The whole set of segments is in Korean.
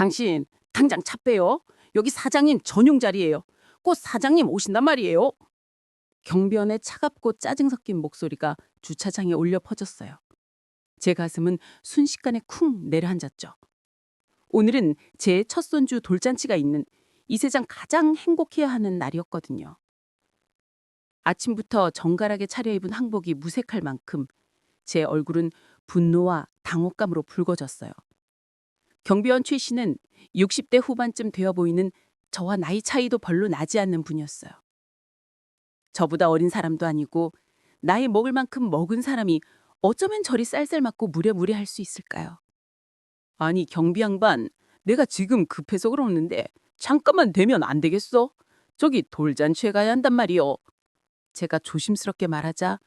당신 당장 차 빼요. 여기 사장님 전용 자리예요. 곧 사장님 오신단 말이에요. 경비원의 차갑고 짜증 섞인 목소리가 주차장에 울려 퍼졌어요. 제 가슴은 순식간에 쿵 내려앉았죠. 오늘은 제 첫 손주 돌잔치가 있는 이 세상 가장 행복해야 하는 날이었거든요. 아침부터 정갈하게 차려입은 항복이 무색할 만큼 제 얼굴은 분노와 당혹감으로 붉어졌어요. 경비원 최 씨는 60대 후반쯤 되어 보이는 저와 나이 차이도 별로 나지 않는 분이었어요. 저보다 어린 사람도 아니고 나이 먹을 만큼 먹은 사람이 어쩌면 저리 쌀쌀맞고 무례무례할 수 있을까요? 아니 경비 양반, 내가 지금 급해서 그러는데 잠깐만 되면 안 되겠어? 저기 돌잔치에 가야 한단 말이요. 제가 조심스럽게 말하자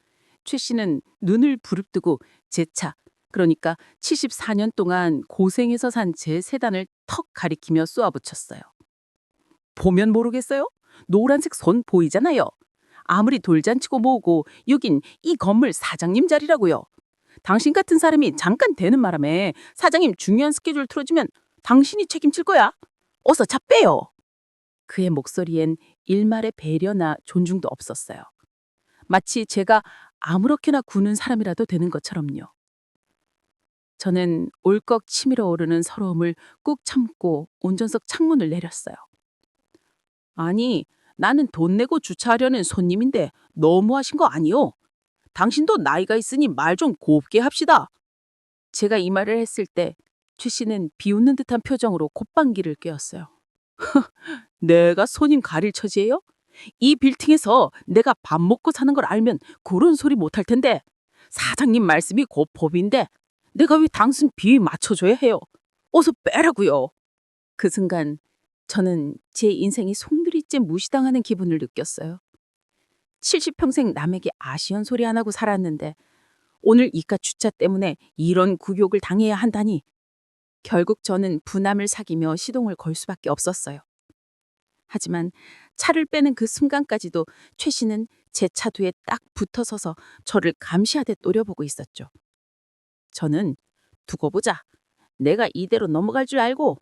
최 씨는 눈을 부릅뜨고 제 차, 그러니까 74년 동안 고생해서 산 제 세단을 턱 가리키며 쏘아붙였어요. 보면 모르겠어요? 노란색 선 보이잖아요. 아무리 돌잔치고 뭐고 여긴 이 건물 사장님 자리라고요. 당신 같은 사람이 잠깐 되는 바람에 사장님 중요한 스케줄 틀어주면 당신이 책임질 거야. 어서 차 빼요. 그의 목소리엔 일말의 배려나 존중도 없었어요. 마치 제가 아무렇게나 구는 사람이라도 되는 것처럼요. 저는 울컥 치밀어 오르는 서러움을 꾹 참고 운전석 창문을 내렸어요. 아니, 나는 돈 내고 주차하려는 손님인데 너무하신 거 아니요? 당신도 나이가 있으니 말 좀 곱게 합시다. 제가 이 말을 했을 때 최 씨는 비웃는 듯한 표정으로 콧방귀를 뀌었어요. 내가 손님 가릴 처지예요? 이 빌딩에서 내가 밥 먹고 사는 걸 알면 그런 소리 못할 텐데 사장님 말씀이 곧 법인데 내가 왜 당신 비위 맞춰줘야 해요? 어서 빼라고요. 그 순간 저는 제 인생이 송두리째 무시당하는 기분을 느꼈어요. 70평생 남에게 아쉬운 소리 안 하고 살았는데 오늘 이깟 주차 때문에 이런 굴욕을 당해야 한다니. 결국 저는 분함을 사귀며 시동을 걸 수밖에 없었어요. 하지만 차를 빼는 그 순간까지도 최 씨는 제 차 뒤에 딱 붙어서서 저를 감시하듯 노려보고 있었죠. 저는 두고 보자. 내가 이대로 넘어갈 줄 알고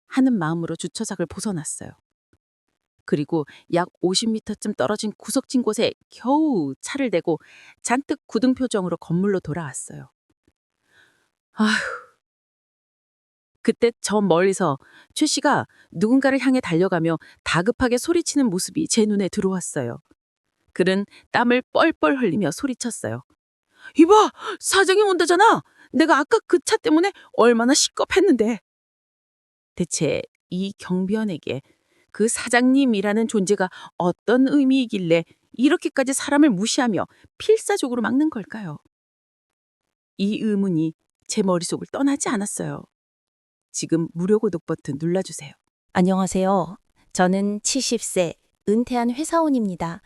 하는 마음으로 주차장을 벗어났어요. 그리고 약 50m쯤 떨어진 구석진 곳에 겨우 차를 대고 잔뜩 굳은 표정으로 건물로 돌아왔어요. 아휴. 그때 저 멀리서 최 씨가 누군가를 향해 달려가며 다급하게 소리치는 모습이 제 눈에 들어왔어요. 그는 땀을 뻘뻘 흘리며 소리쳤어요. 이봐! 사장님 온다잖아! 내가 아까 그 차 때문에 얼마나 시겁했는데. 대체 이 경비원에게 그 사장님이라는 존재가 어떤 의미이길래 이렇게까지 사람을 무시하며 필사적으로 막는 걸까요? 이 의문이 제 머릿속을 떠나지 않았어요. 지금 무료 구독 버튼 눌러주세요. 안녕하세요. 저는 70세 은퇴한 회사원입니다.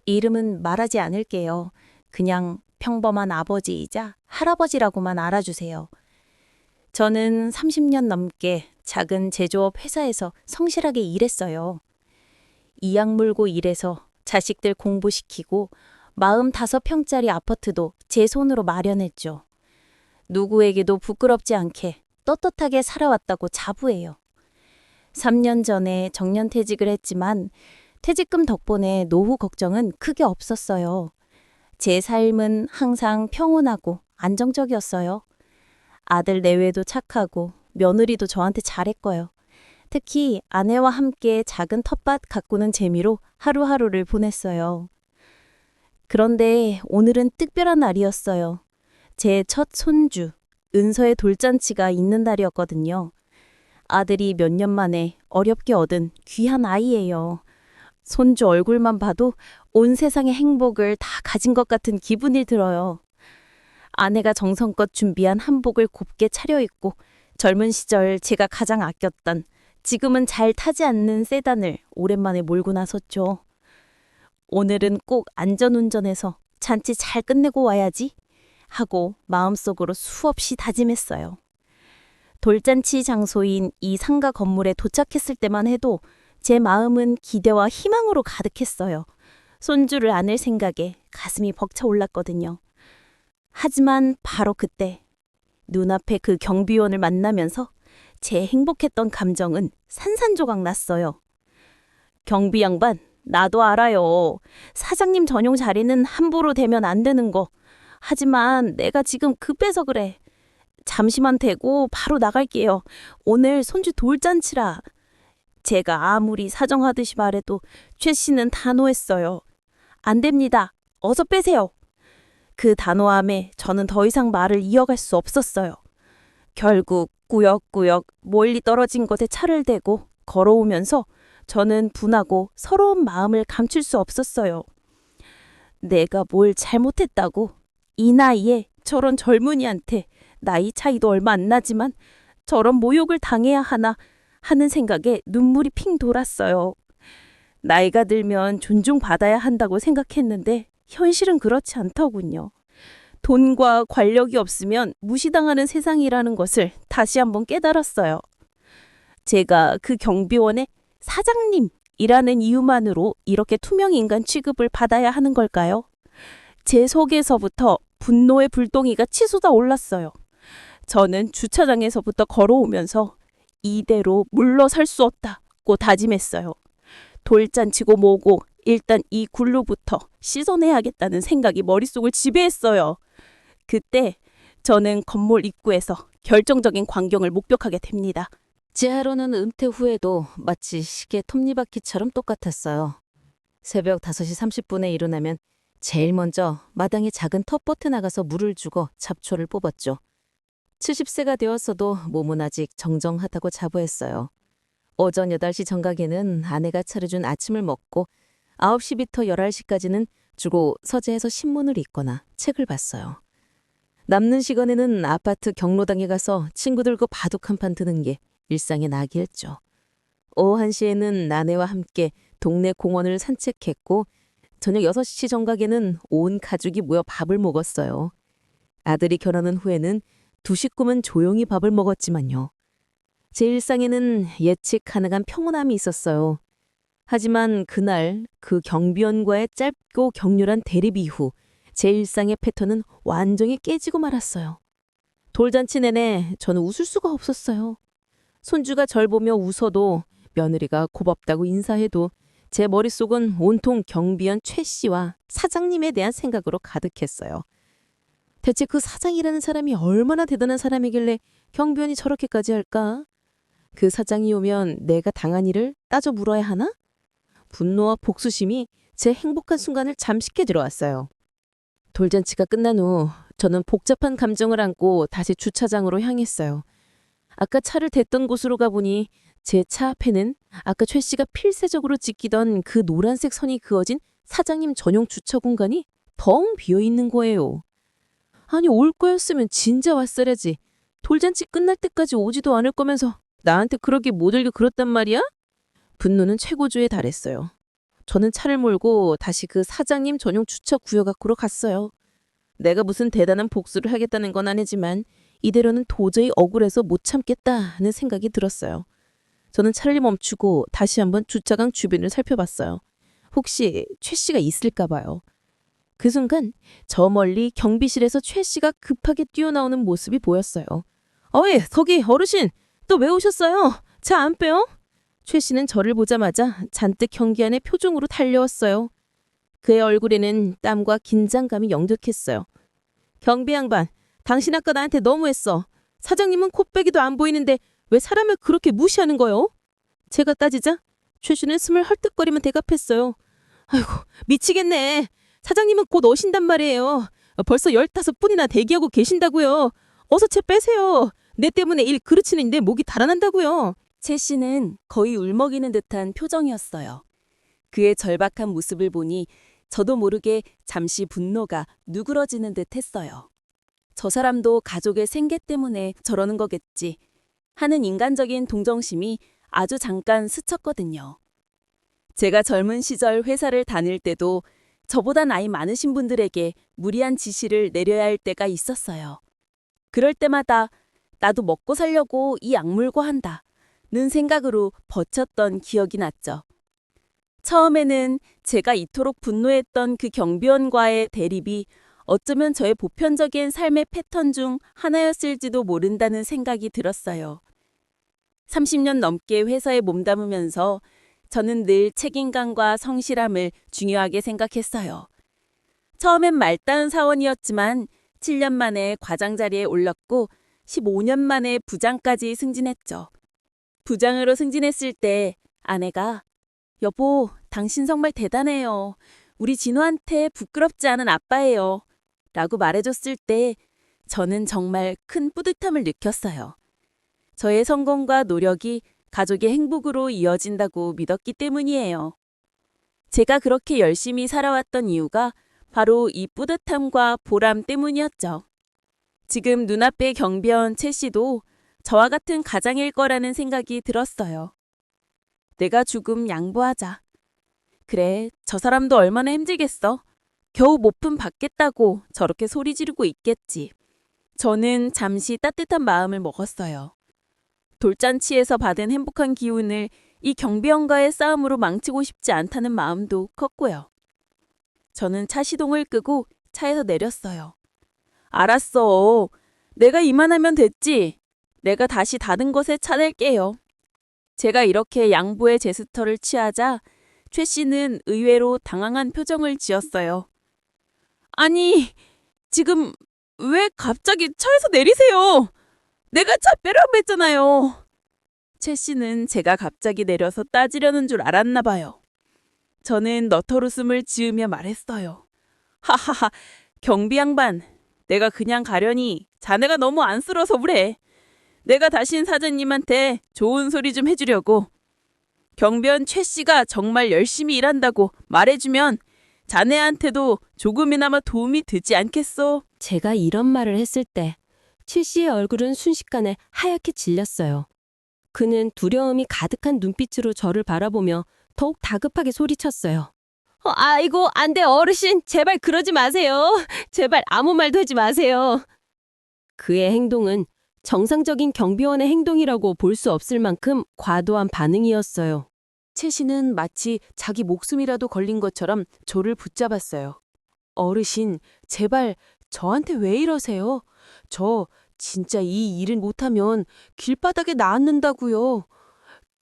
이름은 말하지 않을게요. 그냥 평범한 아버지이자 할아버지라고만 알아주세요. 저는 30년 넘게 작은 제조업 회사에서 성실하게 일했어요. 이악 물고 일해서 자식들 공부시키고 45평짜리 아파트도 제 손으로 마련했죠. 누구에게도 부끄럽지 않게 떳떳하게 살아왔다고 자부해요. 3년 전에 정년퇴직을 했지만 퇴직금 덕분에 노후 걱정은 크게 없었어요. 제 삶은 항상 평온하고 안정적이었어요. 아들 내외도 착하고 며느리도 저한테 잘했고요. 특히 아내와 함께 작은 텃밭 가꾸는 재미로 하루하루를 보냈어요. 그런데 오늘은 특별한 날이었어요. 제 첫 손주, 은서의 돌잔치가 있는 날이었거든요. 아들이 몇 년 만에 어렵게 얻은 귀한 아이예요. 손주 얼굴만 봐도 온 세상의 행복을 다 가진 것 같은 기분이 들어요. 아내가 정성껏 준비한 한복을 곱게 차려입고 젊은 시절 제가 가장 아꼈던 지금은 잘 타지 않는 세단을 오랜만에 몰고 나섰죠. 오늘은 꼭 안전운전해서 잔치 잘 끝내고 와야지 하고 마음속으로 수없이 다짐했어요. 돌잔치 장소인 이 상가 건물에 도착했을 때만 해도 제 마음은 기대와 희망으로 가득했어요. 손주를 안을 생각에 가슴이 벅차 올랐거든요. 하지만 바로 그때 눈앞에 그 경비원을 만나면서 제 행복했던 감정은 산산조각 났어요. 경비 양반, 나도 알아요. 사장님 전용 자리는 함부로 대면 안 되는 거. 하지만 내가 지금 급해서 그래. 잠시만 대고 바로 나갈게요. 오늘 손주 돌잔치라. 제가 아무리 사정하듯이 말해도 최 씨는 단호했어요. 안 됩니다. 어서 빼세요. 그 단호함에 저는 더 이상 말을 이어갈 수 없었어요. 결국 꾸역꾸역 멀리 떨어진 곳에 차를 대고 걸어오면서 저는 분하고 서러운 마음을 감출 수 없었어요. 내가 뭘 잘못했다고 이 나이에 저런 젊은이한테 나이 차이도 얼마 안 나지만 저런 모욕을 당해야 하나 하는 생각에 눈물이 핑 돌았어요. 나이가 들면 존중받아야 한다고 생각했는데 현실은 그렇지 않더군요. 돈과 권력이 없으면 무시당하는 세상이라는 것을 다시 한번 깨달았어요. 제가 그 경비원의 사장님이라는 이유만으로 이렇게 투명 인간 취급을 받아야 하는 걸까요? 제 속에서부터 분노의 불덩이가 치솟아 올랐어요. 저는 주차장에서부터 걸어오면서 이대로 물러설 수 없다고 다짐했어요. 돌잔치고 뭐고 일단 이 굴로부터 씻어내야겠다는 생각이 머릿속을 지배했어요. 그때 저는 건물 입구에서 결정적인 광경을 목격하게 됩니다. 제 하루는 은퇴 후에도 마치 시계 톱니바퀴처럼 똑같았어요. 새벽 5시 30분에 일어나면 제일 먼저 마당에 작은 텃밭에 나가서 물을 주고 잡초를 뽑았죠. 70세가 되었어도 몸은 아직 정정하다고 자부했어요. 오전 8시 정각에는 아내가 차려준 아침을 먹고 9시부터 11시까지는 주로 서재에서 신문을 읽거나 책을 봤어요. 남는 시간에는 아파트 경로당에 가서 친구들과 바둑 한 판 드는 게 일상의 낙이었죠. 오후 1시에는 아내와 함께 동네 공원을 산책했고 저녁 6시 정각에는 온 가족이 모여 밥을 먹었어요. 아들이 결혼한 후에는 두 식구는 조용히 밥을 먹었지만요. 제 일상에는 예측 가능한 평온함이 있었어요. 하지만 그날 그 경비원과의 짧고 격렬한 대립 이후 제 일상의 패턴은 완전히 깨지고 말았어요. 돌잔치 내내 저는 웃을 수가 없었어요. 손주가 절 보며 웃어도 며느리가 고맙다고 인사해도 제 머릿속은 온통 경비원 최 씨와 사장님에 대한 생각으로 가득했어요. 대체 그 사장이라는 사람이 얼마나 대단한 사람이길래 경비원이 저렇게까지 할까? 그 사장이 오면 내가 당한 일을 따져 물어야 하나? 분노와 복수심이 제 행복한 순간을 잠식해 들어왔어요. 돌잔치가 끝난 후 저는 복잡한 감정을 안고 다시 주차장으로 향했어요. 아까 차를 댔던 곳으로 가보니 제 차 앞에는 아까 최 씨가 필사적으로 지키던 그 노란색 선이 그어진 사장님 전용 주차 공간이 텅 비어 있는 거예요. 아니 올 거였으면 진짜 왔어야지. 돌잔치 끝날 때까지 오지도 않을 거면서 나한테 그러게 못을게 그렇단 말이야? 분노는 최고조에 달했어요. 저는 차를 몰고 다시 그 사장님 전용 주차 구역 앞으로 갔어요. 내가 무슨 대단한 복수를 하겠다는 건 아니지만 이대로는 도저히 억울해서 못 참겠다 하는 생각이 들었어요. 저는 차를 멈추고 다시 한번 주차장 주변을 살펴봤어요. 혹시 최 씨가 있을까 봐요. 그 순간 저 멀리 경비실에서 최 씨가 급하게 뛰어나오는 모습이 보였어요. 어이, 거기 어르신! 또 왜 오셨어요? 차 안 빼요? 최 씨는 저를 보자마자 잔뜩 경계하는 표정으로 달려왔어요. 그의 얼굴에는 땀과 긴장감이 역력했어요. 경비 양반, 당신 아까 나한테 너무했어. 사장님은 코빼기도 안 보이는데 왜 사람을 그렇게 무시하는 거요? 제가 따지자 최 씨는 숨을 헐떡거리며 대답했어요. 아이고, 미치겠네. 사장님은 곧 오신단 말이에요. 벌써 15분이나 대기하고 계신다고요. 어서 채 빼세요. 내 때문에 일 그르치는 내 목이 달아난다고요. 채 씨는 거의 울먹이는 듯한 표정이었어요. 그의 절박한 모습을 보니 저도 모르게 잠시 분노가 누그러지는 듯 했어요. 저 사람도 가족의 생계 때문에 저러는 거겠지 하는 인간적인 동정심이 아주 잠깐 스쳤거든요. 제가 젊은 시절 회사를 다닐 때도 저보다 나이 많으신 분들에게 무리한 지시를 내려야 할 때가 있었어요. 그럴 때마다 나도 먹고 살려고 이 악물고 한다 는 생각으로 버텼던 기억이 났죠. 처음에는 제가 이토록 분노했던 그 경비원과의 대립이 어쩌면 저의 보편적인 삶의 패턴 중 하나였을지도 모른다는 생각이 들었어요. 30년 넘게 회사에 몸담으면서 저는 늘 책임감과 성실함을 중요하게 생각했어요. 처음엔 말단 사원이었지만 7년 만에 과장 자리에 올랐고 15년 만에 부장까지 승진했죠. 부장으로 승진했을 때 아내가 여보, 당신 정말 대단해요. 우리 진호한테 부끄럽지 않은 아빠예요. 라고 말해줬을 때 저는 정말 큰 뿌듯함을 느꼈어요. 저의 성공과 노력이 가족의 행복으로 이어진다고 믿었기 때문이에요. 제가 그렇게 열심히 살아왔던 이유가 바로 이 뿌듯함과 보람 때문이었죠. 지금 눈앞에 경비원 최 씨도 저와 같은 가장일 거라는 생각이 들었어요. 내가 죽음 양보하자. 그래, 저 사람도 얼마나 힘들겠어. 겨우 모품 받겠다고 저렇게 소리 지르고 있겠지. 저는 잠시 따뜻한 마음을 먹었어요. 돌잔치에서 받은 행복한 기운을 이 경비원과의 싸움으로 망치고 싶지 않다는 마음도 컸고요. 저는 차 시동을 끄고 차에서 내렸어요. 알았어. 내가 이만하면 됐지. 내가 다시 다른 곳에 차댈게요. 제가 이렇게 양보의 제스처를 취하자 최 씨는 의외로 당황한 표정을 지었어요. 아니, 지금 왜 갑자기 차에서 내리세요? 내가 차 빼라고 했잖아요. 최 씨는 제가 갑자기 내려서 따지려는 줄 알았나 봐요. 저는 너털웃음을 지으며 말했어요. 하하하, 경비 양반. 내가 그냥 가려니 자네가 너무 안쓰러워서 그래. 내가 다신 사장님한테 좋은 소리 좀 해주려고. 경비원 최 씨가 정말 열심히 일한다고 말해주면 자네한테도 조금이나마 도움이 되지 않겠소? 제가 이런 말을 했을 때 최 씨의 얼굴은 순식간에 하얗게 질렸어요. 그는 두려움이 가득한 눈빛으로 저를 바라보며 더욱 다급하게 소리쳤어요. 아이고, 안 돼, 어르신. 제발 그러지 마세요. 제발 아무 말도 하지 마세요. 그의 행동은 정상적인 경비원의 행동이라고 볼 수 없을 만큼 과도한 반응이었어요. 최 씨는 마치 자기 목숨이라도 걸린 것처럼 저를 붙잡았어요. 어르신, 제발 저한테 왜 이러세요? 저 진짜 이 일을 못하면 길바닥에 나앉는다고요.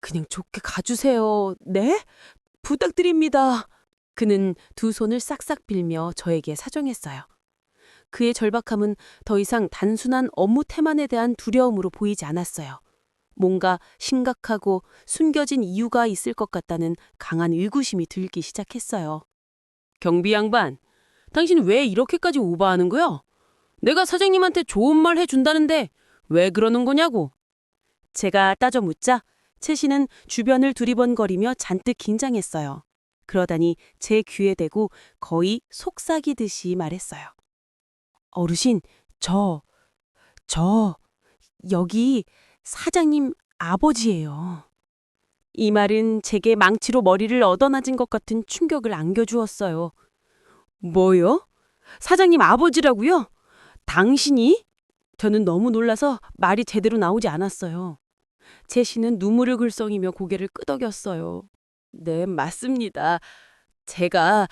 그냥 좋게 가주세요. 네? 부탁드립니다. 그는 두 손을 싹싹 빌며 저에게 사정했어요. 그의 절박함은 더 이상 단순한 업무 태만에 대한 두려움으로 보이지 않았어요. 뭔가 심각하고 숨겨진 이유가 있을 것 같다는 강한 의구심이 들기 시작했어요. 경비 양반, 당신 왜 이렇게까지 오버하는 거야? 내가 사장님한테 좋은 말 해준다는데 왜 그러는 거냐고. 제가 따져 묻자 최 씨는 주변을 두리번거리며 잔뜩 긴장했어요. 그러다니 제 귀에 대고 거의 속삭이듯이 말했어요. 어르신, 여기 사장님 아버지예요. 이 말은 제게 망치로 머리를 얻어맞은 것 같은 충격을 안겨주었어요. 뭐요? 사장님 아버지라고요? 당신이? 저는 너무 놀라서 말이 제대로 나오지 않았어요. 제 씨는 눈물을 글썽이며 고개를 끄덕였어요. 네, 맞습니다. 제가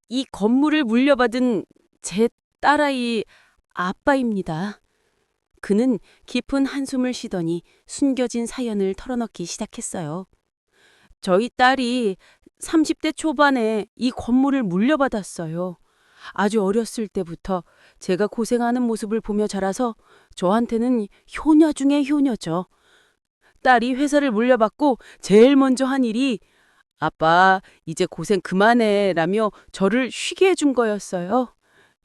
이 건물을 물려받은 제 딸아이 아빠입니다. 그는 깊은 한숨을 쉬더니 숨겨진 사연을 털어넣기 시작했어요. 저희 딸이 30대 초반에 이 건물을 물려받았어요. 아주 어렸을 때부터 제가 고생하는 모습을 보며 자라서 저한테는 효녀 중에 효녀죠. 딸이 회사를 물려받고 제일 먼저 한 일이 아빠, 이제 고생 그만해 라며 저를 쉬게 해준 거였어요.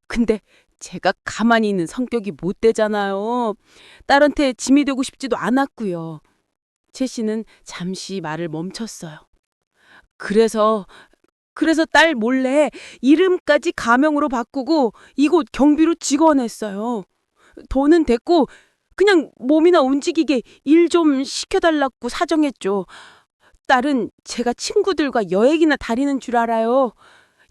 근데 제가 가만히 있는 성격이 못 되잖아요. 딸한테 짐이 되고 싶지도 않았고요. 최 씨는 잠시 말을 멈췄어요. 그래서 딸 몰래 이름까지 가명으로 바꾸고 이곳 경비로 직원했어요. 돈은 됐고 그냥 몸이나 움직이게 일 좀 시켜달라고 사정했죠. 딸은 제가 친구들과 여행이나 다니는 줄 알아요.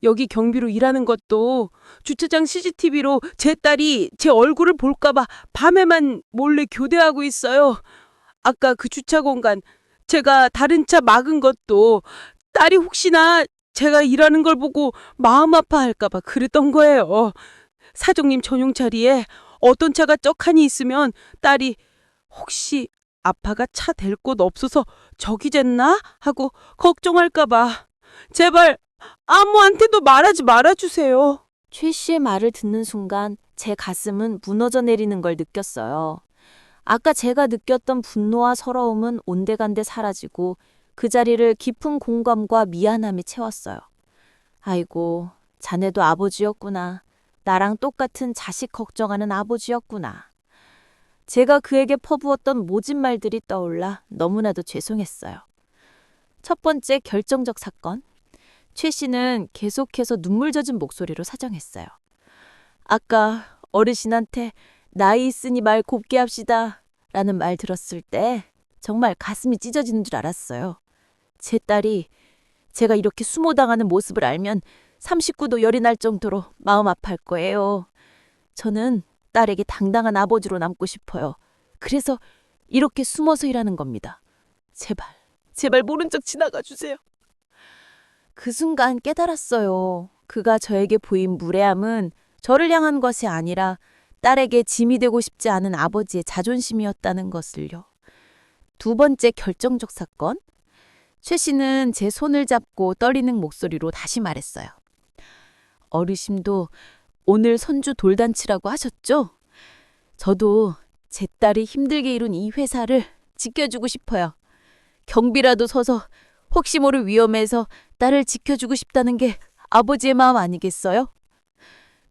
여기 경비로 일하는 것도 주차장 CCTV로 제 딸이 제 얼굴을 볼까봐 밤에만 몰래 교대하고 있어요. 아까 그 주차 공간 제가 다른 차 막은 것도 딸이 혹시나 제가 일하는 걸 보고 마음 아파할까봐 그랬던 거예요. 사장님 전용 자리에 어떤 차가 쩍하니 있으면 딸이 혹시 아빠가 차 댈 곳 없어서 저기 쟀나 하고 걱정할까봐 제발 아무한테도 말하지 말아주세요. 최 씨의 말을 듣는 순간 제 가슴은 무너져 내리는 걸 느꼈어요. 아까 제가 느꼈던 분노와 서러움은 온데간데 사라지고 그 자리를 깊은 공감과 미안함이 채웠어요. 아이고, 자네도 아버지였구나. 나랑 똑같은 자식 걱정하는 아버지였구나. 제가 그에게 퍼부었던 모진 말들이 떠올라 너무나도 죄송했어요. 첫 번째 결정적 사건. 최 씨는 계속해서 눈물 젖은 목소리로 사정했어요. 아까 어르신한테 나이 있으니 말 곱게 합시다 라는 말 들었을 때 정말 가슴이 찢어지는 줄 알았어요. 제 딸이 제가 이렇게 수모당하는 모습을 알면 39도 열이 날 정도로 마음 아파할 거예요. 저는 딸에게 당당한 아버지로 남고 싶어요. 그래서 이렇게 숨어서 일하는 겁니다. 제발 모른 척 지나가 주세요. 그 순간 깨달았어요. 그가 저에게 보인 무례함은 저를 향한 것이 아니라 딸에게 짐이 되고 싶지 않은 아버지의 자존심이었다는 것을요. 두 번째 결정적 사건. 최 씨는 제 손을 잡고 떨리는 목소리로 다시 말했어요. 어르신도 오늘 손주 돌잔치라고 하셨죠? 저도 제 딸이 힘들게 이룬 이 회사를 지켜주고 싶어요. 경비라도 서서 혹시 모를 위험에서 딸을 지켜주고 싶다는 게 아버지의 마음 아니겠어요?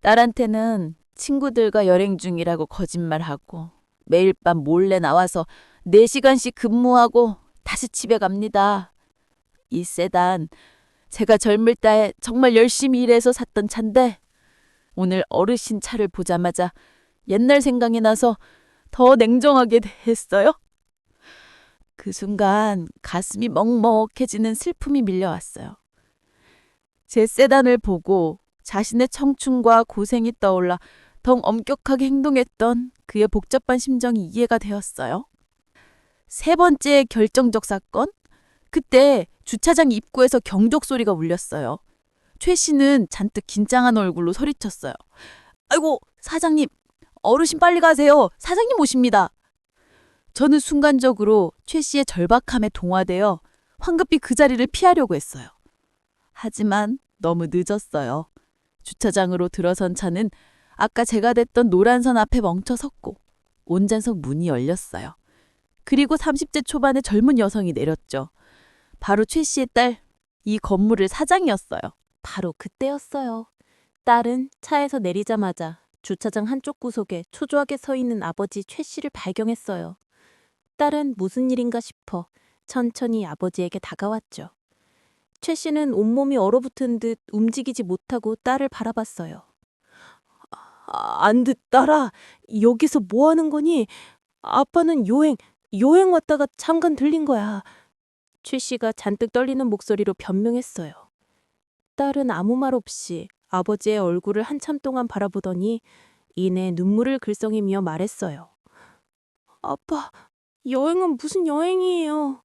딸한테는 친구들과 여행 중이라고 거짓말하고 매일 밤 몰래 나와서 4시간씩 근무하고 다시 집에 갑니다. 이 세단 제가 젊을 때 정말 열심히 일해서 샀던 차인데 오늘 어르신 차를 보자마자 옛날 생각이 나서 더 냉정하게 했어요. 그 순간 가슴이 먹먹해지는 슬픔이 밀려왔어요. 제 세단을 보고 자신의 청춘과 고생이 떠올라 더욱 엄격하게 행동했던 그의 복잡한 심정이 이해가 되었어요. 세 번째 결정적 사건? 그때 주차장 입구에서 경적 소리가 울렸어요. 최 씨는 잔뜩 긴장한 얼굴로 소리쳤어요. 아이고, 사장님, 어르신 빨리 가세요. 사장님 오십니다. 저는 순간적으로 최 씨의 절박함에 동화되어 황급히 그 자리를 피하려고 했어요. 하지만 너무 늦었어요. 주차장으로 들어선 차는 아까 제가 댔던 노란 선 앞에 멈춰 섰고 운전석 문이 열렸어요. 그리고 30대 초반의 젊은 여성이 내렸죠. 바로 최 씨의 딸, 이 건물의 사장이었어요. 바로 그때였어요. 딸은 차에서 내리자마자 주차장 한쪽 구석에 초조하게 서 있는 아버지 최 씨를 발견했어요. 딸은 무슨 일인가 싶어 천천히 아버지에게 다가왔죠. 최 씨는 온몸이 얼어붙은 듯 움직이지 못하고 딸을 바라봤어요. 안 돼, 딸아. 여기서 뭐 하는 거니? 아빠는 여행 왔다가 잠깐 들린 거야. 최 씨가 잔뜩 떨리는 목소리로 변명했어요. 딸은 아무 말 없이 아버지의 얼굴을 한참 동안 바라보더니 이내 눈물을 글썽이며 말했어요. 아빠, 여행은 무슨 여행이에요.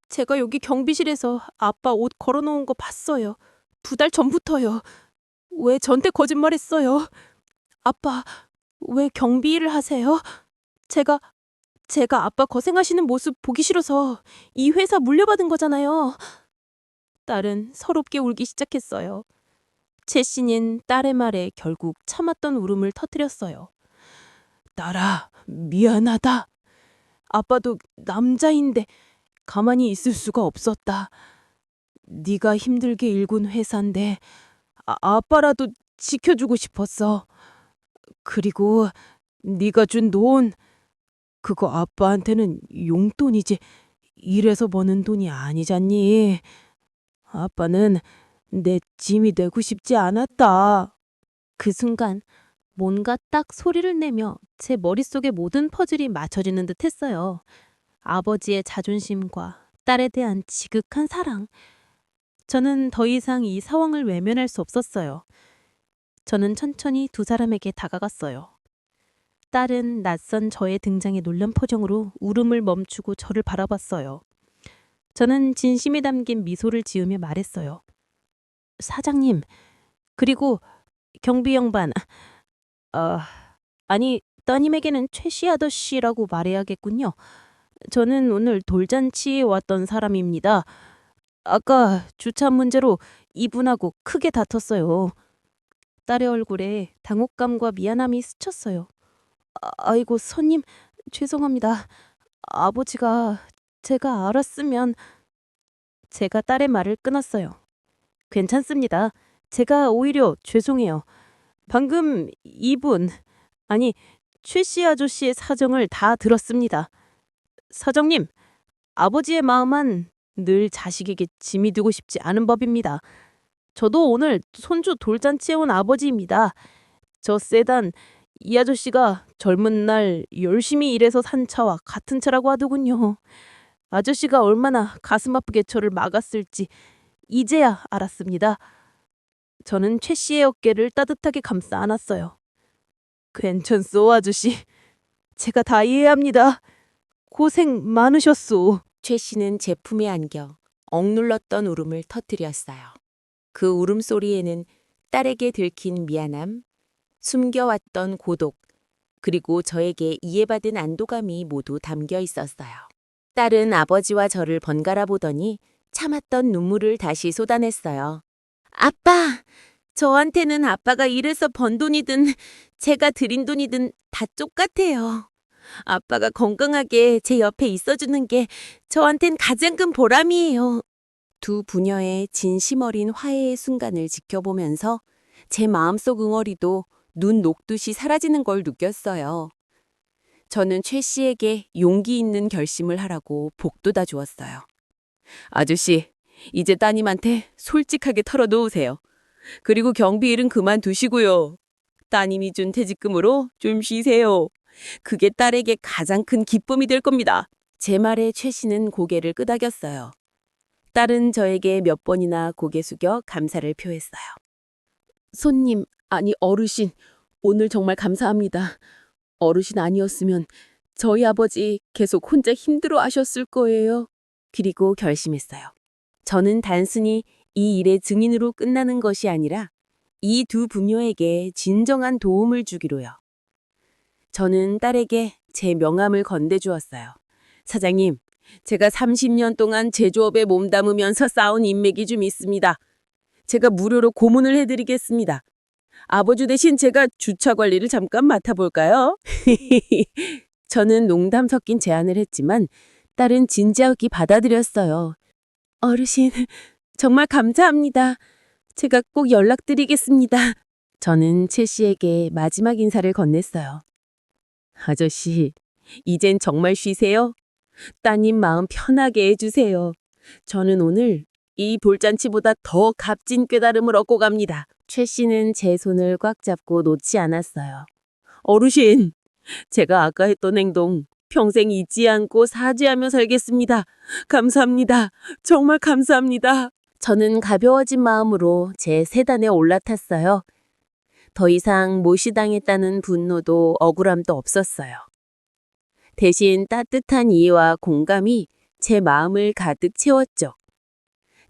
제가 여기 경비실에서 아빠 옷 걸어놓은 거 봤어요. 2달 전부터요. 왜 저한테 거짓말했어요? 아빠, 왜 경비 일을 하세요? 제가 아빠 고생하시는 모습 보기 싫어서 이 회사 물려받은 거잖아요. 딸은 서럽게 울기 시작했어요. 최 씨는 딸의 말에 결국 참았던 울음을 터뜨렸어요. 딸아, 미안하다. 아빠도 남자인데 가만히 있을 수가 없었다. 네가 힘들게 일군 회사인데 아빠라도 지켜주고 싶었어. 그리고 네가 준 돈, 그거 아빠한테는 용돈이지 일해서 버는 돈이 아니잖니. 아빠는 내 짐이 되고 싶지 않았다. 그 순간 뭔가 딱 소리를 내며 제 머릿속의 모든 퍼즐이 맞춰지는 듯 했어요. 아버지의 자존심과 딸에 대한 지극한 사랑. 저는 더 이상 이 상황을 외면할 수 없었어요. 저는 천천히 두 사람에게 다가갔어요. 딸은 낯선 저의 등장에 놀란 표정으로 울음을 멈추고 저를 바라봤어요. 저는 진심이 담긴 미소를 지으며 말했어요. 사장님, 그리고 경비 양반, 아니 따님에게는 최씨 아저씨라고 말해야겠군요. 저는 오늘 돌잔치에 왔던 사람입니다. 아까 주차 문제로 이분하고 크게 다퉜어요. 딸의 얼굴에 당혹감과 미안함이 스쳤어요. 아이고, 손님, 죄송합니다. 아버지가 제가 알았으면. 제가 딸의 말을 끊었어요. 괜찮습니다. 제가 오히려 죄송해요. 방금 이분, 아니, 최 씨 아저씨의 사정을 다 들었습니다. 사장님, 아버지의 마음은 늘 자식에게 짐이 되고 싶지 않은 법입니다. 저도 오늘 손주 돌잔치에 온 아버지입니다. 저 세단, 이 아저씨가 젊은 날 열심히 일해서 산 차와 같은 차라고 하더군요. 아저씨가 얼마나 가슴 아프게 저를 막았을지 이제야 알았습니다. 저는 최 씨의 어깨를 따뜻하게 감싸 안았어요. 괜찮소, 아저씨. 제가 다 이해합니다. 고생 많으셨소. 최 씨는 제품에 안겨 억눌렀던 울음을 터뜨렸어요. 그 울음소리에는 딸에게 들킨 미안함, 숨겨왔던 고독, 그리고 저에게 이해받은 안도감이 모두 담겨 있었어요. 딸은 아버지와 저를 번갈아 보더니 참았던 눈물을 다시 쏟아냈어요. 아빠! 저한테는 아빠가 일해서 번 돈이든 제가 들인 돈이든 다 똑같아요. 아빠가 건강하게 제 옆에 있어주는 게 저한텐 가장 큰 보람이에요. 두 부녀의 진심 어린 화해의 순간을 지켜보면서 제 마음속 응어리도 눈 녹듯이 사라지는 걸 느꼈어요. 저는 최 씨에게 용기 있는 결심을 하라고 복도다 주었어요. 아저씨, 이제 따님한테 솔직하게 털어놓으세요. 그리고 경비 일은 그만두시고요. 따님이 준 퇴직금으로 좀 쉬세요. 그게 딸에게 가장 큰 기쁨이 될 겁니다. 제 말에 최 씨는 고개를 끄덕였어요. 딸은 저에게 몇 번이나 고개 숙여 감사를 표했어요. 손님, 아니 어르신, 오늘 정말 감사합니다. 어르신 아니었으면 저희 아버지 계속 혼자 힘들어 하셨을 거예요. 그리고 결심했어요. 저는 단순히 이 일의 증인으로 끝나는 것이 아니라 이 두 부녀에게 진정한 도움을 주기로요. 저는 딸에게 제 명함을 건네주었어요. 사장님, 제가 30년 동안 제조업에 몸담으면서 쌓은 인맥이 좀 있습니다. 제가 무료로 고문을 해드리겠습니다. 아버지 대신 제가 주차 관리를 잠깐 맡아볼까요? 저는 농담 섞인 제안을 했지만 딸은 진지하게 받아들였어요. 어르신, 정말 감사합니다. 제가 꼭 연락드리겠습니다. 저는 최 씨에게 마지막 인사를 건넸어요. 아저씨, 이젠 정말 쉬세요. 따님 마음 편하게 해주세요. 저는 오늘 이 돌잔치보다 더 값진 깨달음을 얻고 갑니다. 최 씨는 제 손을 꽉 잡고 놓지 않았어요. 어르신, 제가 아까 했던 행동 평생 잊지 않고 사죄하며 살겠습니다. 감사합니다. 정말 감사합니다. 저는 가벼워진 마음으로 제 세단에 올라탔어요. 더 이상 모시당했다는 분노도 억울함도 없었어요. 대신 따뜻한 이해와 공감이 제 마음을 가득 채웠죠.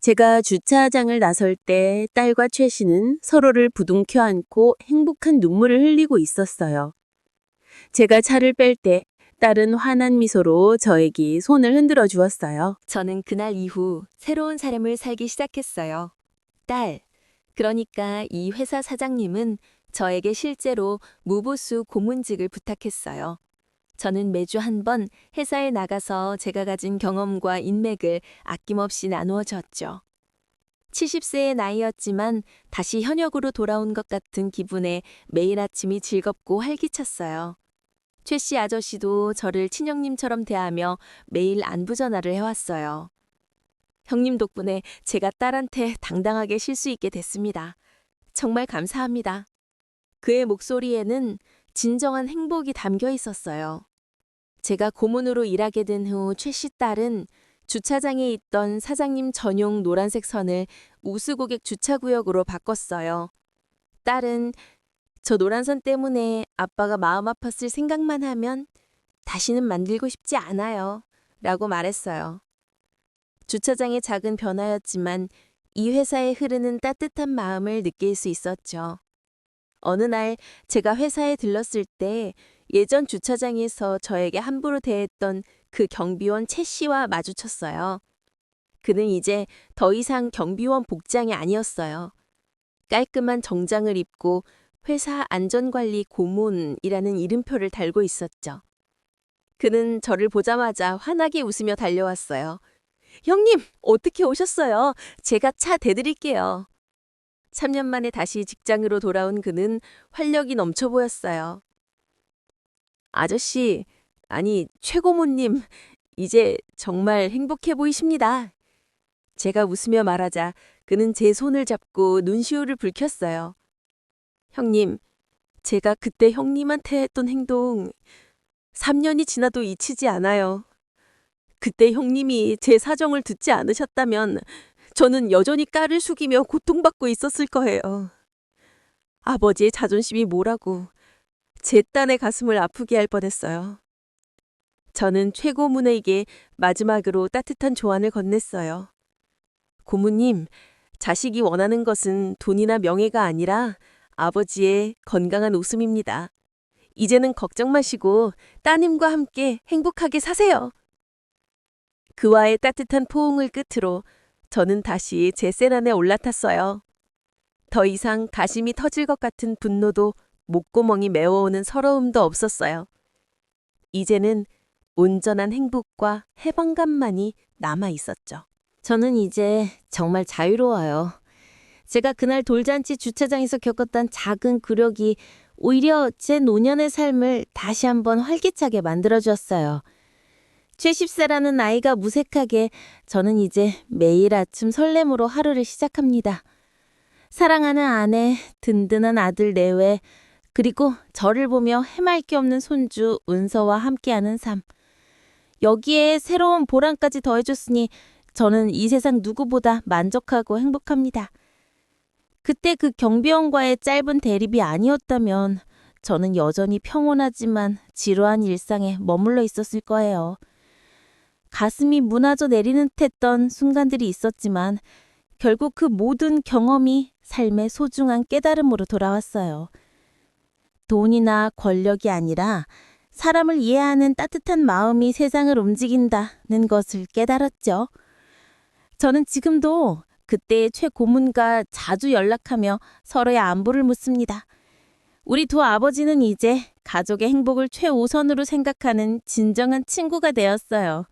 제가 주차장을 나설 때 딸과 최 씨는 서로를 부둥켜 안고 행복한 눈물을 흘리고 있었어요. 제가 차를 뺄 때 딸은 환한 미소로 저에게 손을 흔들어 주었어요. 저는 그날 이후 새로운 삶을 살기 시작했어요. 딸, 그러니까 이 회사 사장님은 저에게 실제로 무보수 고문직을 부탁했어요. 저는 매주 한 번 회사에 나가서 제가 가진 경험과 인맥을 아낌없이 나누어 줬죠. 70세의 나이였지만 다시 현역으로 돌아온 것 같은 기분에 매일 아침이 즐겁고 활기찼어요. 최 씨 아저씨도 저를 친형님처럼 대하며 매일 안부 전화를 해왔어요. 형님 덕분에 제가 딸한테 당당하게 쉴 수 있게 됐습니다. 정말 감사합니다. 그의 목소리에는 진정한 행복이 담겨 있었어요. 제가 고문으로 일하게 된 후 최 씨 딸은 주차장에 있던 사장님 전용 노란색 선을 우수고객 주차구역으로 바꿨어요. 딸은 저 노란선 때문에 아빠가 마음 아팠을 생각만 하면 다시는 만들고 싶지 않아요. 라고 말했어요. 주차장의 작은 변화였지만 이 회사에 흐르는 따뜻한 마음을 느낄 수 있었죠. 어느 날 제가 회사에 들렀을 때 예전 주차장에서 저에게 함부로 대했던 그 경비원 최 씨와 마주쳤어요. 그는 이제 더 이상 경비원 복장이 아니었어요. 깔끔한 정장을 입고 회사 안전관리 고문이라는 이름표를 달고 있었죠. 그는 저를 보자마자 환하게 웃으며 달려왔어요. 형님, 어떻게 오셨어요? 제가 차 대드릴게요. 3년 만에 다시 직장으로 돌아온 그는 활력이 넘쳐 보였어요. 아저씨, 아니, 최 고모님, 이제 정말 행복해 보이십니다. 제가 웃으며 말하자 그는 제 손을 잡고 눈시울을 붉혔어요. 형님, 제가 그때 형님한테 했던 행동 3년이 지나도 잊히지 않아요. 그때 형님이 제 사정을 듣지 않으셨다면 저는 여전히 깔을 숙이며 고통받고 있었을 거예요. 아버지의 자존심이 뭐라고 제 딴의 가슴을 아프게 할 뻔했어요. 저는 최 고문에게 마지막으로 따뜻한 조언을 건넸어요. 고모님, 자식이 원하는 것은 돈이나 명예가 아니라 아버지의 건강한 웃음입니다. 이제는 걱정 마시고 따님과 함께 행복하게 사세요. 그와의 따뜻한 포옹을 끝으로 저는 다시 제 세란에 올라탔어요. 더 이상 가심이 터질 것 같은 분노도 목구멍이 메워오는 서러움도 없었어요. 이제는 온전한 행복과 해방감만이 남아 있었죠. 저는 이제 정말 자유로워요. 제가 그날 돌잔치 주차장에서 겪었던 작은 굴욕이 오히려 제 노년의 삶을 다시 한번 활기차게 만들어주었어요. 최10세라는 아이가 무색하게 저는 이제 매일 아침 설렘으로 하루를 시작합니다. 사랑하는 아내, 든든한 아들 내외, 그리고 저를 보며 해맑게 없는 손주 은서와 함께하는 삶. 여기에 새로운 보람까지 더해줬으니 저는 이 세상 누구보다 만족하고 행복합니다. 그때 그 경비원과의 짧은 대립이 아니었다면 저는 여전히 평온하지만 지루한 일상에 머물러 있었을 거예요. 가슴이 무너져 내리는 듯했던 순간들이 있었지만 결국 그 모든 경험이 삶의 소중한 깨달음으로 돌아왔어요. 돈이나 권력이 아니라 사람을 이해하는 따뜻한 마음이 세상을 움직인다는 것을 깨달았죠. 저는 지금도 그때의 최 고문과 자주 연락하며 서로의 안부를 묻습니다. 우리 두 아버지는 이제 가족의 행복을 최우선으로 생각하는 진정한 친구가 되었어요.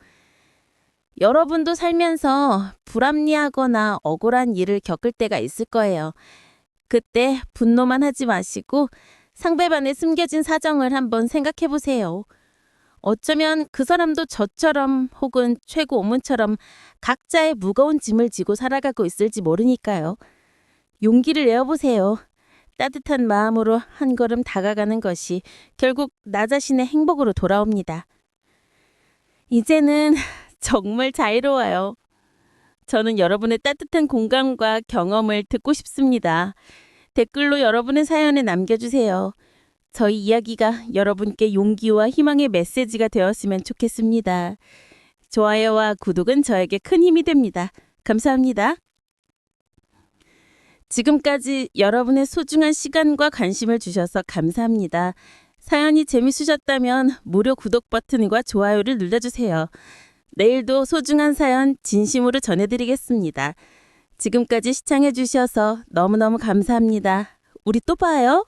여러분도 살면서 불합리하거나 억울한 일을 겪을 때가 있을 거예요. 그때 분노만 하지 마시고 상대방의 숨겨진 사정을 한번 생각해 보세요. 어쩌면 그 사람도 저처럼 혹은 최 고문처럼 각자의 무거운 짐을 지고 살아가고 있을지 모르니까요. 용기를 내어보세요. 따뜻한 마음으로 한 걸음 다가가는 것이 결국 나 자신의 행복으로 돌아옵니다. 이제는 정말 자유로워요. 저는 여러분의 따뜻한 공감과 경험을 듣고 싶습니다. 댓글로 여러분의 사연을 남겨주세요. 저희 이야기가 여러분께 용기와 희망의 메시지가 되었으면 좋겠습니다. 좋아요와 구독은 저에게 큰 힘이 됩니다. 감사합니다. 지금까지 여러분의 소중한 시간과 관심을 주셔서 감사합니다. 사연이 재밌으셨다면 무료 구독 버튼과 좋아요를 눌러주세요. 내일도 소중한 사연 진심으로 전해드리겠습니다. 지금까지 시청해주셔서 너무너무 감사합니다. 우리 또 봐요.